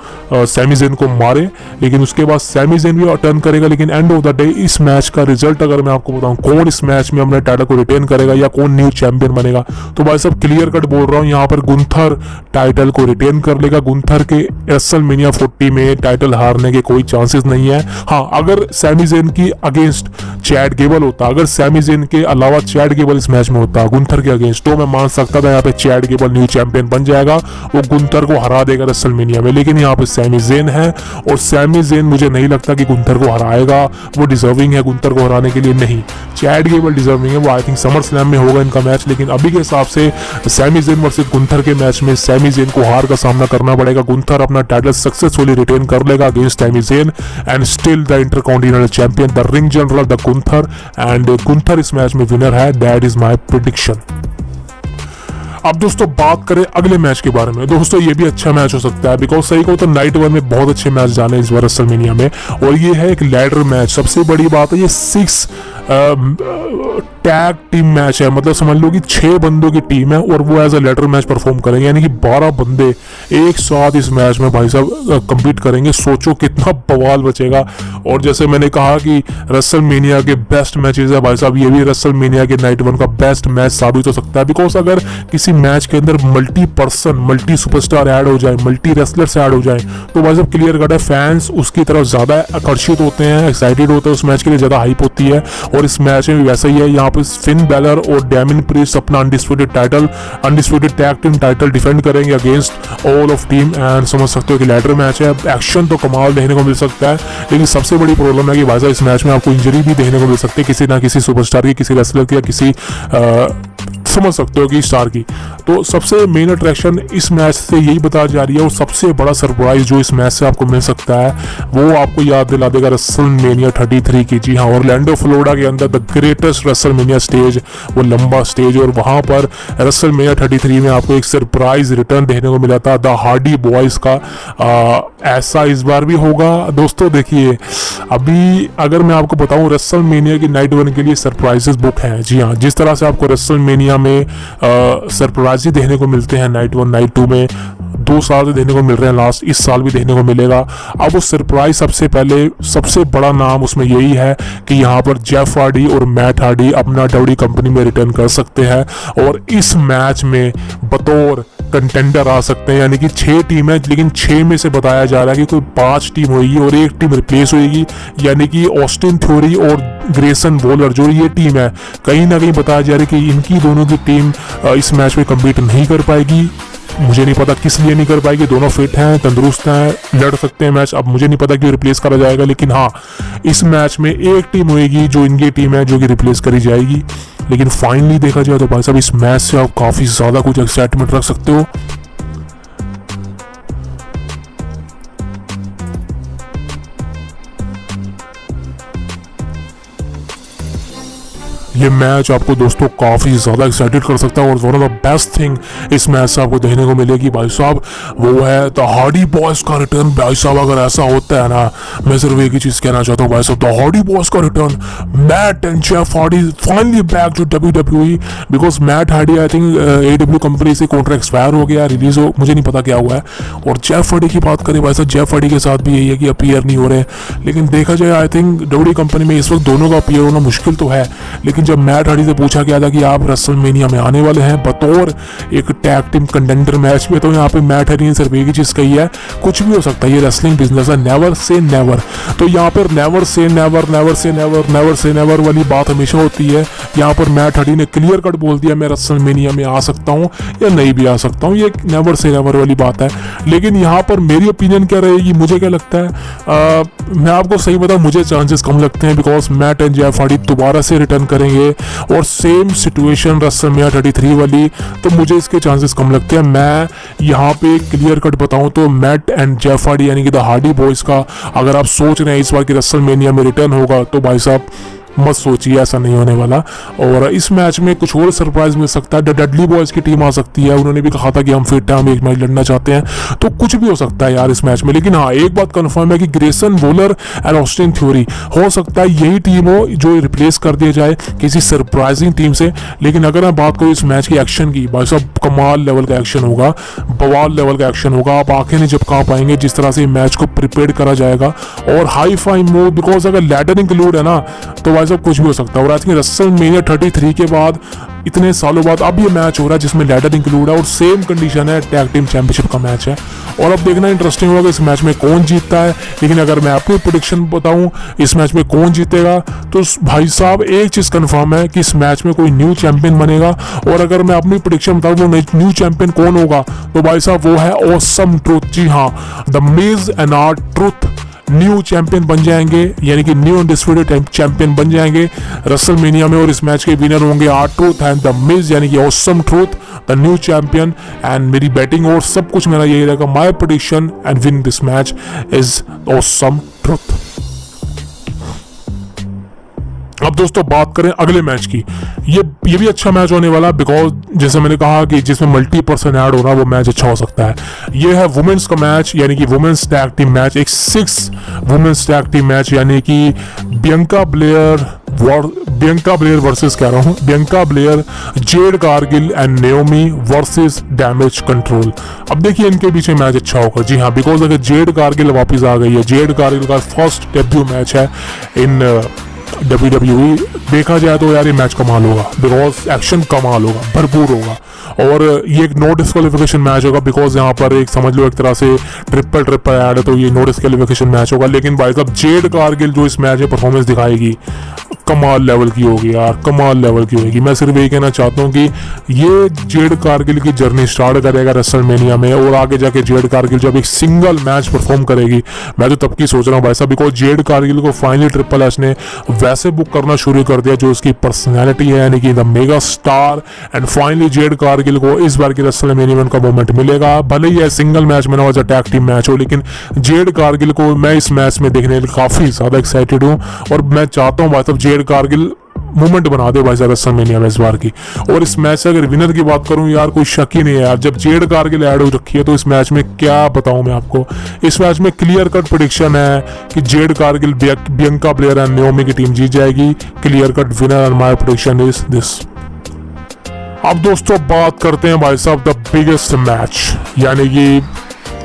सैमी ज़ेन को मारे, लेकिन उसके बाद सैमी ज़ेन भी टर्न करेगा। लेकिन एंड ऑफ द डे इस मैच का रिजल्ट अगर मैं आपको बताऊं कौन इस मैच में अपने टाइटल को रिटेन करेगा या कौन न्यू चैंपियन बनेगा, तो भाई साहब क्लियर कट बोल रहा हूँ, यहाँ पर गुंथर टाइटल को रिटेन कर लेगा। गुंथर के रेसलमेनिया 40 में टाइटल हारने के कोई चांसेस नहीं है। हाँ, अगर सैमी ज़ेन की अगेंस्ट चैड गेबल होता, अगर सैमी ज़ेन के अलावा चैड गेबल इस मैच में होता गुंथर के अगेंस्ट, तो मैं मान सकता था यहाँ पे चैड गेबल न्यू चैंपियन बन जाएगा, वो गुंथर को हरा देगा रेसलमेनिया में। लेकिन यहाँ पे सैमी ज़ेन है, और सैमी ज़ेन मुझे नहीं लगता कि गुंथर को हराएगा। वो डिजर्विंग है गुंथर को हराने के लिए, नहीं चैड गेबल डिजर्विंग है। वो आई थिंक समर स्लैम में होगा इनका मैच, लेकिन अभी के हिसाब से सैमी ज़ेन वर्सेस गुंथर के मैच में सैमी ज़ेन को हार का सामना करना पड़ेगा। गुंथर अपना टाइटल सक्सेसफुली रिटेन कर लेगा against Sami Zayn and still the intercontinental champion, the ring general the Gunther, and Gunther इस मैच में विनर है। That is my prediction. अब दोस्तों बात करें अगले मैच के बारे में। दोस्तों ये भी अच्छा मैच हो सकता है, बिकॉज सही को तो नाइट 1 में बहुत अच्छे मैच जाने इस बार रेसलमेनिया में, और ये है एक लैडर मैच। सबसे बड़ी बात है ये 6 टैग टीम मैच है, मतलब समझ लो कि 6 बंदों की टीम है और वो as a ladder match perform करेंगे, यानी कि 12 बंदे एक साथ इस मैच में भाई साहब compete करेंगे। सोचो कितना बवाल बचेगा। और जैसे मैंने कहा कि रेसलमेनिया के बेस्ट मैचेस है भाई साहब, ये भी रेसलमेनिया के नाइट 1 का बेस्ट मैच साबित हो सकता है, बिकॉज अगर किसी मैच के अंदर मल्टी सुपरस्टार ऐड हो जाए, मल्टी रेसलर्स ऐड हो जाए, तो भाई साहब क्लियर कट है फैंस उसकी तरफ ज्यादा आकर्षित होते हैं, एक्साइटेड होते हैं, उस मैच के लिए ज्यादा हाइप होती है। और इस मैच में भी वैसा ही है। यहाँ पे फिन बैलर और डैमिन प्रीस्ट अपना undisputed tag team title defend करेंगे against all of team, and समझ सकते हो कि लैडर मैच है। एक्शन तो कमाल देखने को मिल सकता है, लेकिन सबसे बड़ी प्रॉब्लम है कि भाई साहब इस मैच में आपको इंजरी भी देखने को मिल सकती है, किसी ना किसी सुपरस्टार की, किसी रेसलर की, या किसी समझ सकते हो कि स्टार की। तो सबसे मेन अट्रैक्शन इस मैच से यही बताई जा रही है, और सबसे बड़ा सरप्राइज जो इस मैच से आपको मिल सकता है वो आपको याद दिला देगा रेसलमेनिया 33 की। जी हाँ, ऑरलैंडो फ्लोरिडा के अंदर द ग्रेटेस्ट रेसलमेनिया स्टेज, वो लंबा स्टेज, और वहाँ पर रेसलमेनिया 33 में आपको एक सरप्राइज रिटर्न देखने को मिला था द हार्डी बॉयज का। ऐसा इस बार भी होगा दोस्तों। देखिए अभी अगर मैं आपको बताऊं रेसलमेनिया की नाइट 1 के लिए सरप्राइजेस बुक हैं। जी हाँ, जिस तरह से आपको रेसलमेनिया में सरप्राइज देखने को मिलते हैं नाइट 1 नाइट 2 में 2 साल से देखने को मिल रहे हैं, लास्ट इस साल भी देखने को मिलेगा। अब वो सरप्राइज सबसे पहले सबसे बड़ा नाम उसमें यही है कि यहाँ पर जेफ हार्डी और मैट हार्डी अपना डब्ल्यूडब्ल्यूई कंपनी में रिटर्न कर सकते हैं, और इस मैच में बतौर कंटेंडर आ सकते हैं। यानी कि 6 टीम है, लेकिन 6 में से बताया जा रहा है कि कोई 5 टीम होगी और 1 टीम रिप्लेस होगी, यानी कि ऑस्टिन थ्योरी और ग्रेसन वॉलर जो ये टीम है, कहीं ना कहीं बताया जा रहा है कि इनकी दोनों की टीम इस मैच में कम्पीट नहीं कर पाएगी। मुझे नहीं पता किस लिए नहीं कर पाएगी, दोनों फिट हैं, तंदुरुस्त हैं, लड़ सकते हैं मैच। अब मुझे नहीं पता क्यों रिप्लेस करा जाएगा, लेकिन हाँ इस मैच में 1 टीम होगी जो इनकी टीम है जो कि रिप्लेस करी जाएगी। लेकिन फाइनली देखा जाए तो भाई साहब इस मैच से आप काफ़ी ज़्यादा कुछ एक्साइटमेंट रख सकते हो। ये मैच आपको दोस्तों काफ़ी ज़्यादा एक्साइटेड कर सकता है और one of the best thing इस मैच से आपको देखने को मिलेगी भाई साहब, वो है द हार्डी बॉयज़ का रिटर्न। भाई साहब अगर ऐसा होता है ना, मैं सिर्फ एक ही चीज़ कहना चाहता हूँ भाई साहब, द हार्डी बॉयज़ का return, Matt and Jeff Hardy finally back to WWE, because Matt Hardy I think AEW company से कॉन्ट्रैक्ट एक्सपायर हो गया, रिलीज हो, मुझे नहीं पता क्या हुआ है। और जेफ हार्डी की बात करें भाई साहब, जेफ हार्डी के साथ भी यही है कि अपीयर नहीं हो रहे, लेकिन देखा जाए आई थिंक WWE कंपनी में इस वक्त दोनों का अपीयर होना मुश्किल तो है। लेकिन जब मैट हार्डी से पूछा गया था कि आप रेसलमेनिया में आने वाले हैं बतौर एक टैग टीम कंटेंडर मैच में, तो यहाँ पे मैट हार्डी ने सिर्फ एक ही चीज़ कही है, कुछ भी हो सकता है, ये रेसलिंग बिजनेस है, नेवर से नेवर। तो यहाँ पर never say never, never say never, never say never वाली बात हमेशा होती है। यहाँ पर मैट हार्डी ने क्लियर कट बोल दिया मैं रेसलमेनिया में आ सकता हूँ या नहीं भी आ सकता हूँ, ये नेवर से नेवर वाली बात है। लेकिन यहाँ पर मेरी ओपिनियन क्या रहेगी, मुझे क्या लगता है, मैं आपको सही बताऊँ, मुझे चांसेस कम लगते हैं, because Matt and Jeff Hardy दोबारा से रिटर्न करेंगे और सेम सिचुएशन रेसलमेनिया 33 वाली, तो मुझे इसके चांसेस कम लगते हैं। मैं यहाँ पे क्लियर कट बताऊँ तो मैट एंड जेफ हार्डी यानी कि द हार्डी बॉयज़ का अगर आप सोच रहे हैं इस बार की रेसलमेनिया में रिटर्न होगा, तो भाई साहब मत सोचिए, ऐसा नहीं होने वाला। और इस मैच में कुछ और सरप्राइज मिल सकता है, द डडली बॉयज़ की टीम आ सकती है, उन्होंने भी कहा था कि हम फिट हैं, हम एक मैच लड़ना चाहते हैं, तो कुछ भी हो सकता है यार इस मैच में। लेकिन हाँ, एक बात कंफर्म है कि Grayson Waller and Austin theory हो सकता है यही टीम हो जो रिप्लेस कर दिया जाए किसी सरप्राइजिंग टीम से। लेकिन अगर मैं बात करूँ इस मैच की एक्शन की, भाई साहब कमाल लेवल का एक्शन होगा, बवाल लेवल का एक्शन होगा, आप आंखें नहीं झपका पाएंगे जिस तरह से मैच को प्रिपेयर करा जाएगा। और हाई फाई मूव, बिकॉज अगर लैडर इंक्लूड है ना, तो सब कुछ भी हो सकता है। और आई थिंक रेसलमेनिया 33 के बाद इतने सालों बाद अब ये मैच हो रहा है जिसमें लैडर इंक्लूड है और सेम कंडीशन है, टैग टीम चैंपियनशिप का मैच है। और अब देखना इंटरेस्टिंग होगा इस मैच में कौन जीतता है। लेकिन अगर मैं आपको प्रेडिक्शन बताऊं इस मैच में कौन जीतेगा, तो भाई साहब एक चीज़ कंफर्म है कि इस मैच में कोई न्यू चैंपियन बनेगा। और अगर मैं अपनी प्रेडिक्शन बताऊं वो न्यू चैंपियन कौन होगा, तो भाई साहब वो है ऑसम ट्रुथ। जी हाँ, the Miz and R Truth new champion बन जाएंगे, यानी कि न्यू अनडिस्प्यूटेड चैंपियन बन जाएंगे रेसलमेनिया में। और इस मैच के विनर होंगे R Truth and the Miz, यानी कि Awesome Truth the new champion. And मेरी बैटिंग और सब कुछ मेरा यही रहेगा, my prediction and win this match is Awesome Truth. अब दोस्तों बात करें अगले मैच की, ये भी अच्छा मैच होने वाला, बिकॉज जैसे मैंने कहा कि जिसमें मल्टी पर्सन ऐड होना वो मैच अच्छा हो सकता है। ये है वुमेन्स का मैच, यानी कि वुमेन्स टैग टीम मैच, एक 6 वुमेन्स टैग टीम मैच, यानी कि बियंका ब्लेयर वर्सेस कह रहा हूँ, Bianca Blair, Jade Cargill and Naomi versus damage control. अब देखिए इनके पीछे मैच अच्छा होगा। जी हाँ, बिकॉज अगर जेड कारगिल वापस आ गई है, जेड कारगिल का फर्स्ट डेब्यू मैच है इन WWE, देखा जाए तो यार ये मैच कमाल होगा, बिकॉज एक्शन कमाल होगा, भरपूर होगा। और ये एक नो डिस्क्वालिफिकेशन मैच होगा, बिकॉज यहाँ पर एक समझ लो एक तरह से ट्रिपल ऐड है, तो ये नो डिस्क्वालिफिकेशन मैच होगा। लेकिन भाई साहब जेड कारगिल जो इस मैच में परफॉर्मेंस दिखाएगी कमाल लेवल की होगी यार, कमाल लेवल की होगी। मैं सिर्फ यही कहना चाहता हूँ कि ये जेड कारगिल की जर्नी स्टार्ट करेगा रेसलमेनिया में, और आगे जाके जेड कारगिल जब एक सिंगल मैच परफॉर्म करेगी, मैं तो तब की सोच रहा हूँ भाई साहब, बिकॉज जेड कारगिल को फाइनली ट्रिपल एच ने वैसे बुक करना शुरू कर दिया जो उसकी पर्सनैलिटी है, यानी कि the mega star. And finally Jade Cargill को इस बार की रेसलमेनिया में उनका मोमेंट मिलेगा, भले ही सिंगल मैच में ना हो या टैग टीम मैच हो, लेकिन जेड कारगिल को मैं इस मैच में देखने के लिए काफ़ी ज़्यादा एक्साइटेड हूँ। और मैं चाहता हूँ भाई साहब जेड कारगिल मूवमेंट बना दे भाई साहब रेसलमेनिया में इस बार की। और इस मैच से अगर विनर की बात करूं यार, कोई शक ही नहीं है यार, जब जेड कारगिल ऐड हो रखी है तो इस मैच में क्या बताऊं मैं आपको। इस मैच में क्लियर कट प्रेडिक्शन है कि Jade Cargill Bianca Blair and Naomi की टीम जीत जाएगी। Clear cut winner and my prediction is this. अब दोस्तों बात करते हैं भाई साहब द बिगेस्ट मैच, यानी कि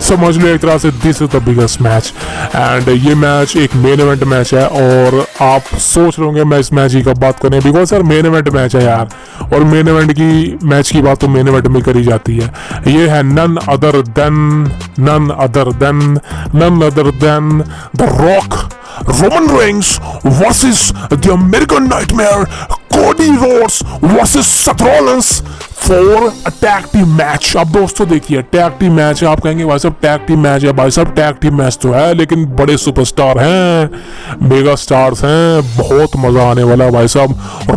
समझ लो एक तरह से this is the biggest match. And ये मैच एक मेन इवेंट मैच है, और आप सोच रहे होंगे मैं इस मैच की कब बात करें, बिकॉज यार मेन इवेंट मैच है यार, और मेन इवेंट की मैच की बात तो मेन इवेंट में करी जाती है। ये है none other than the Rock Roman Reigns versus the American Nightmare Cody Rhodes versus Seth Rollins for a tag team match. अब दोस्तों देखिए टैग टीम मैच है, आप कहेंगे भाई साहब टैग टीम मैच है, भाई साहब टैग टीम मैच तो है, लेकिन बड़े सुपरस्टार हैं, मेगा स्टार्स हैं, बहुत मजा आने वाला है भाई साहब।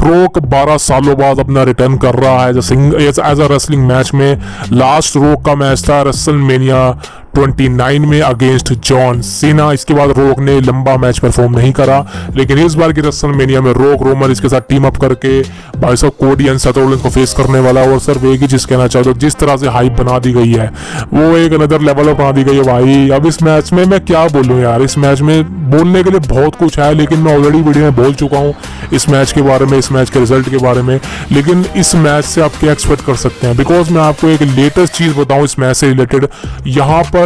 रॉक 12 सालों बाद अपना रिटर्न कर रहा है एज अ रेसलिंग मैच में। लास्ट रॉक का मैच था रेसलमेनिया 29 में अगेंस्ट जॉन सीना। इसके बाद रोक ने लंबा मैच परफॉर्म नहीं करा, लेकिन इस बार की रेसलमेनिया में रोक रोमन इसके साथ टीम अप करके भाई साहब कोडी एंड सेथ रॉलिंस को फेस करने वाला है। और सर एक ही चीज कहना चाहता हूँ, जिस तरह से हाइप बना दी गई है वो एक अनदर लेवल पर बना दी गई है भाई। अब इस मैच में मैं क्या बोलूँ यार, इस मैच में बोलने के लिए बहुत कुछ है, लेकिन मैं ऑलरेडी वीडियो में बोल चुका हूँ इस मैच के बारे में, इस मैच के रिजल्ट के बारे में। लेकिन इस मैच से आप क्या एक्सपेक्ट कर सकते हैं, बिकॉज मैं आपको एक लेटेस्ट चीज बताऊं इस मैच से रिलेटेड। यहाँ पर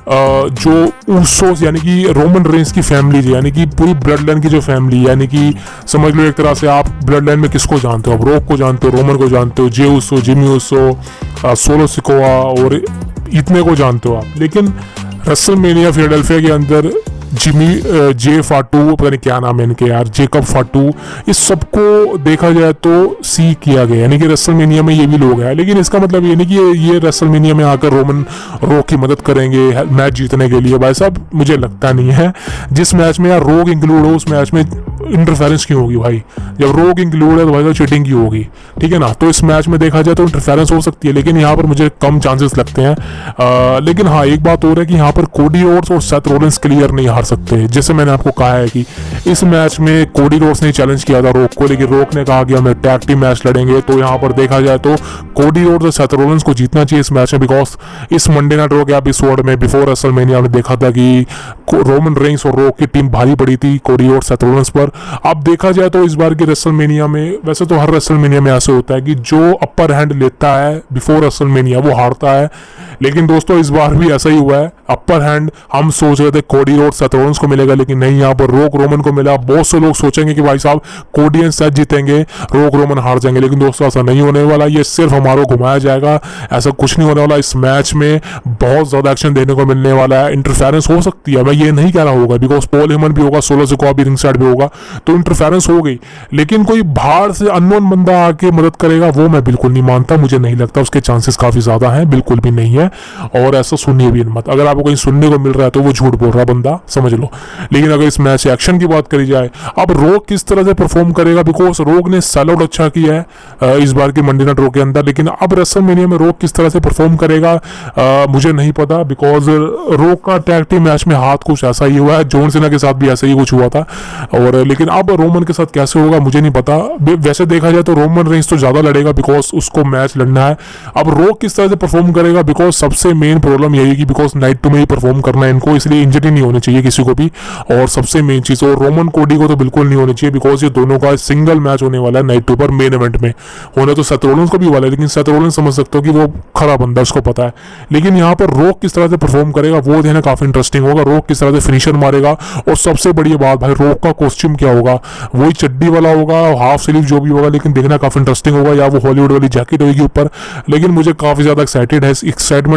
जो ऊसोस यानी कि रोमन रेंस की फैमिली, यानी कि पूरी ब्लड लाइन की जो फैमिली, यानी कि समझ लो एक तरह से आप ब्लड लाइन में किसको जानते हो, आप रोक को जानते हो, रोमन को जानते हो, Jey Uso, Jimmy Uso, Solo Sikoa और इतने को जानते हो आप। लेकिन रेसलमेनिया फिलाडेल्फिया के अंदर जिमी जे फाटू, पता नहीं क्या नाम है इनके यार, जेकब फाटू, इस सबको देखा जाए तो सी किया गया, यानी कि रेसलमेनिया में ये भी लोग हैं। लेकिन इसका मतलब ये नहीं कि ये रेसलमेनिया में आकर रोमन रोक की मदद करेंगे मैच जीतने के लिए। भाई साहब मुझे लगता नहीं है। जिस मैच में यार रोक इंक्लूड हो उस मैच में इंटरफेरेंस क्यों होगी भाई? जब रोक इंक्लूड है तो भाई साहब चीटिंग की होगी, ठीक है ना। तो इस मैच में देखा जाए तो इंटरफेरेंस हो सकती है, लेकिन यहाँ पर मुझे कम चांसेस लगते हैं। लेकिन हाँ एक बात और है कि यहाँ पर कोडी रोड्स और सेथ रॉलिंस क्लियर नहीं हार सकते। जैसे मैंने आपको कहा है कि इस मैच में कोडी रोड्स ने चैलेंज किया था रोक को, लेकिन रोक ने कहा कि हम टैग टीम मैच लड़ेंगे। तो यहाँ पर देखा जाए तो कोडी रोड्स और सेथ रॉलिंस को जीतना चाहिए इस मैच में, बिकॉज इस मंडे नाइट रॉ के एपिसोड में बिफोर रेसलमेनिया हमने देखा था कि रोमन रेंस और रोक की टीम भारी पड़ी थी कोडी और सेथ रॉलिंस पर। अब देखा जाए तो इस बार की रेसलमेनिया में, वैसे तो हर रेसलमेनिया में ऐसा होता है कि जो अपर हैंड लेता है बिफोर रेसलमेनिया वो हारता है, लेकिन दोस्तों इस बार भी ऐसा ही हुआ है। अपर हैंड हम सोच रहे थे कोडी और सेथ रॉलिंस को मिलेगा, लेकिन नहीं, यहाँ पर रोक रोमन को मिला। बहुत से लोग सोचेंगे कि भाई साहब कोडी एंड सेथ जीतेंगे, रोक रोमन हार जाएंगे, लेकिन दोस्तों ऐसा नहीं होने वाला। ये सिर्फ हमारा घुमाया जाएगा, ऐसा कुछ नहीं होने वाला। इस मैच में बहुत ज्यादा एक्शन देखने को मिलने वाला है। इंटरफेरेंस हो सकती है, मैं ये नहीं कह रहा होगा, बिकॉज पॉल हेमन भी होगा, सोलो सिकोआ भी रिंग साइड भी होगा, तो इंटरफेरेंस हो गई। लेकिन कोई बाहर से अननोन बंदा आके मदद करेगा वो मैं बिल्कुल नहीं मानता, मुझे नहीं लगता। उसके चांसेस काफी ज्यादा हैं, बिल्कुल भी नहीं है। और ऐसा सुनिए भी मत, अगर आपको कहीं सुनने को मिल रहा है तो वो झूठ बोल रहा बंदा, समझ लो। लेकिन अगर इस मैच एक्शन की बात करी जाए, अब रोक किस तरह से परफॉर्म करेगा, बिकॉज रोक ने सेल आउट अच्छा किया है इस बार की मंडे नाइट रॉ के अंदर, लेकिन अब रेसलमेनिया में रोक किस तरह से परफॉर्म करेगा मुझे नहीं पता, बिकॉज रोक का टैग टीम मैच में हाथ कुछ ऐसा ही हुआ है, जॉन सीना के साथ भी ऐसा ही कुछ हुआ था। और लेकिन अब रोमन के साथ कैसे होगा मुझे नहीं पता। वैसे देखा जाए तो रोमन रेंस तो ज्यादा लड़ेगा, बिकॉज उसको मैच लड़ना है। अब रोक किस तरह से परफॉर्म करेगा, बिकॉज सबसे मेन प्रॉब्लम यही है कि बिकॉज नाइट 2 में ही परफॉर्म करना है इनको, इसलिए इंजरी नहीं होनी चाहिए किसी को भी। और सबसे मेन चीज, और रोमन कोडी को तो बिल्कुल नहीं होनी चाहिए, बिकॉज ये दोनों का सिंगल मैच होने वाला है नाइट 2 पर मेन इवेंट में। होने तो सेथ रॉलिंस को भी वाला है, लेकिन सेथ रॉलिंस समझ सकते हो कि वो खरा बंदा, उसको पता है। लेकिन यहाँ पर रोक किस तरह से परफॉर्म करेगा वो देखना काफी इंटरेस्टिंग होगा। रोक किस तरह से फिनिशर मारेगा, और सबसे बड़ी बात भाई रोक का कॉस्ट्यूम क्या होगा, वही चड्डी वाला होगा, हाफ स्लीव जो भी होगा, लेकिन देखना काफी इंटरेस्टिंग होगा, या वो हॉलीवुड वाली जैकेट होगी ऊपर। लेकिन मुझे काफी ज्यादा एक्साइटमेंट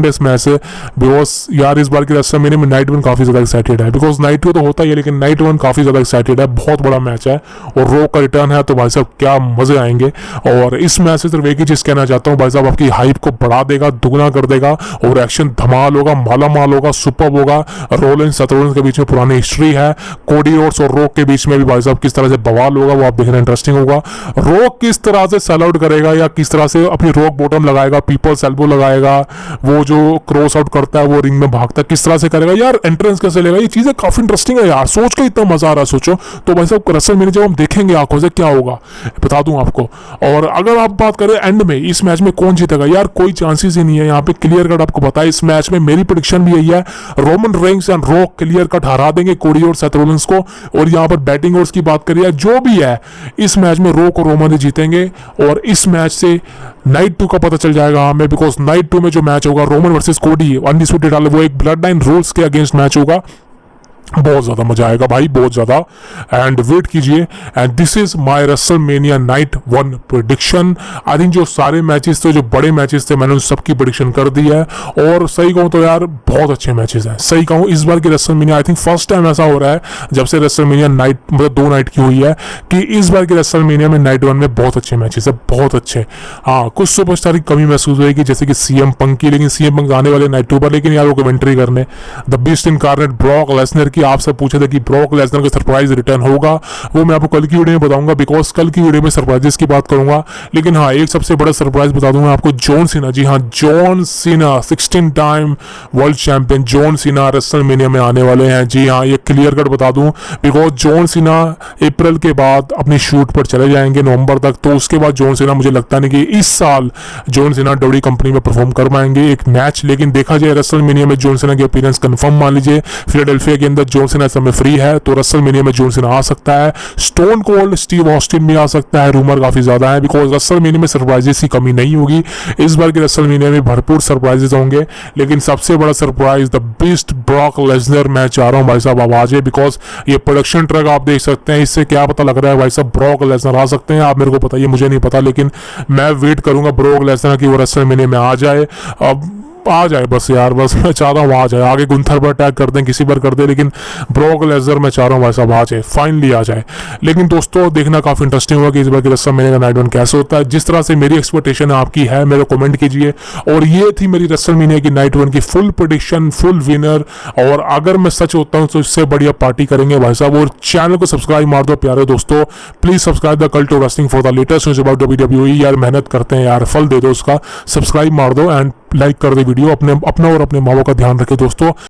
है इस मैच से, बिकॉज यार इस बार की रेसलमेनिया में नाइट 1 काफी ज्यादा एक्साइटेड है, बिकॉज नाइट 2 तो होता ही है, लेकिन नाइट 1 काफी ज्यादा एक्साइटेड है। बहुत बड़ा मैच है और रोक का रिटर्न है, तो भाई साहब क्या मजे आएंगे। और इस मैच से सिर्फ एक ही चीज कहना चाहता हूँ, भाई साहब आपकी हाइप को बढ़ा देगा, दुगना कर देगा, और एक्शन धमाल होगा, माला माल होगा, सुपर होगा। रोलिंस सेथ रॉलिंस के बीच में पुरानी हिस्ट्री है, कोडी रोड्स और रोक के बीच में भी भाई साहब किस तरह से बवाल होगा वो आप देखना इंटरेस्टिंग होगा। रोक किस तरह से सेल आउट करेगा, या किस तरह से अपनी रोक बॉटम लगाएगा, पीपल्स एल्बो लगाएगा, वो जो क्रॉस आउट करता है वो रिंग में भागता है, किस तरह से करेगा यार, एंट्रेंस कैसे लेगा, ये चीजें काफी इंटरेस्टिंग है यार, सोच के इतना मजा आ रहा है। सोचो तो भाई साहब रेसलमेनिया जब हम देखेंगे आंखों से क्या होगा बता दूं आपको। और अगर आप बात करें एंड में इस मैच में कौन जीतेगा, यार कोई चांसेस ही नहीं है यहाँ पे, क्लियर कट आपको पता है। इस मैच में मेरी प्रेडिक्शन भी यही है, Roman Reigns and rock clear cut हरा देंगे कोडी और सेथ रॉलिंस को। और यहाँ पर बैटिंग ओवर्स की बात करिए, जो भी है इस मैच में रोक और रोमन ही जीतेंगे। और इस मैच से नाइट 2 का पता चल जाएगा हमें, बिकॉज नाइट 2 में जो मैच होगा रोमन वर्सेस कोडी अनडिस्प्यूटेड वाले, वो एक ब्लड लाइन रूल्स के अगेंस्ट मैच होगा। बहुत ज्यादा मजा आएगा भाई, बहुत ज्यादा, एंड वेट कीजिए। And this is my WrestleMania night 1 prediction. I think जो सारे मैचेस थे, जो बड़े मैचेस थे, मैंने उन सबकी प्रेडिक्शन कर दी है। और सही कहूँ तो यार बहुत अच्छे मैचेस हैं। सही कहूँ इस बार की WrestleMania I think first time ऐसा हो रहा है जब से रेसलमेनिया नाइट मतलब 2 नाइट की हुई है, कि इस बार की रेसलमेनिया में नाइट 1 में बहुत अच्छे मैचेस है, बहुत अच्छे। हाँ कुछ सुपरस्टार की कमी महसूस होगी, जैसे कि CM पंक की, लेकिन CM पंक आने वाले नाइट 2 पर, लेकिन यार वो कमेंट्री करने the beast incarnate Brock Lesnar की कि आप सब पूछे थे कि ब्रॉक लेसनर का सरप्राइज रिटर्न होगा, वो मैं आपको कल की वीडियो में बताऊंगा, बिकॉज कल की वीडियो में सरप्राइजेस की बात करूंगा। लेकिन हाँ, एक सबसे बड़ा सरप्राइज बता दूंगा आपको, जॉन सीना। जी हाँ, John Cena 16 time world champion John Cena WrestleMania में आने वाले हैं। जी हाँ, ये क्लियर कट बता दूं, बिकॉज जॉन सीना अप्रैल के बाद अपनी शूट पर चले जाएंगे नवंबर तक, तो उसके बाद जॉन सीना मुझे लगता नहीं कि इस साल जॉन सीना डब्ल्यूडब्ल्यूई कंपनी में परफॉर्म कर पाएंगे एक मैच। लेकिन देखा जाए रेसलमेनिया में जॉन सीना की अपीयरेंस कंफर्म मान लीजिए, फिलाडेल्फिया के अंदर जॉन सीना इस समय फ्री है, तो रेसलमेनिया में जॉन सीना आ सकता है। स्टोन कोल्ड स्टीव ऑस्टिन भी आ सकता है, रूमर काफी ज्यादा है, बिकॉज रेसलमेनिया में सरप्राइजेस की कमी नहीं होगी। इस बार की रेसलमेनिया में भरपूर सरप्राइजेस होंगे, लेकिन सबसे बड़ा surprise the beast Brock Lesnar मैं चाह रहा हूं भाई साहब आवाज है, बिकॉज ये प्रोडक्शन ट्रैक आप देख सकते हैं, इससे क्या पता लग रहा है भाई साहब ब्रॉक लेसनर आ सकते हैं। आप मेरे को बताइए, मुझे नहीं पता, लेकिन मैं वेट करूंगा ब्रॉक लेसनर की वो रेसलमेनिया में आ जाए। अब आ जाए बस यार, बस मैं चाह रहा हूँ आ जाए। आगे गुंथर पर अटैक कर दें, किसी पर कर दे, लेकिन ब्रॉक लेसनर मैं चाह रहा हूँ भाई साहब आ जाए, फाइनली आ जाए। लेकिन दोस्तों देखना काफी इंटरेस्टिंग होगा कि इस बार की रेसलमेनिया का नाइट वन कैसे होता है। जिस तरह से मेरी एक्सपेक्टेशन आपकी है, मेरे कमेंट कीजिए। और ये थी मेरी रेसलमेनिया की नाइट वन की फुल प्रेडिक्शन, फुल विनर। और अगर मैं सच होता हूँ तो इससे बढ़िया पार्टी करेंगे भाई साहब। और चैनल को सब्सक्राइब मार दो प्यारे दोस्तों, please subscribe the cult of wrestling for the latest news about WWE. यार मेहनत करते हैं यार, फल दे दो उसका, सब्सक्राइब मार दो एंड लाइक कर दे वीडियो। अपना और अपने माँ बाप का ध्यान रखे दोस्तों।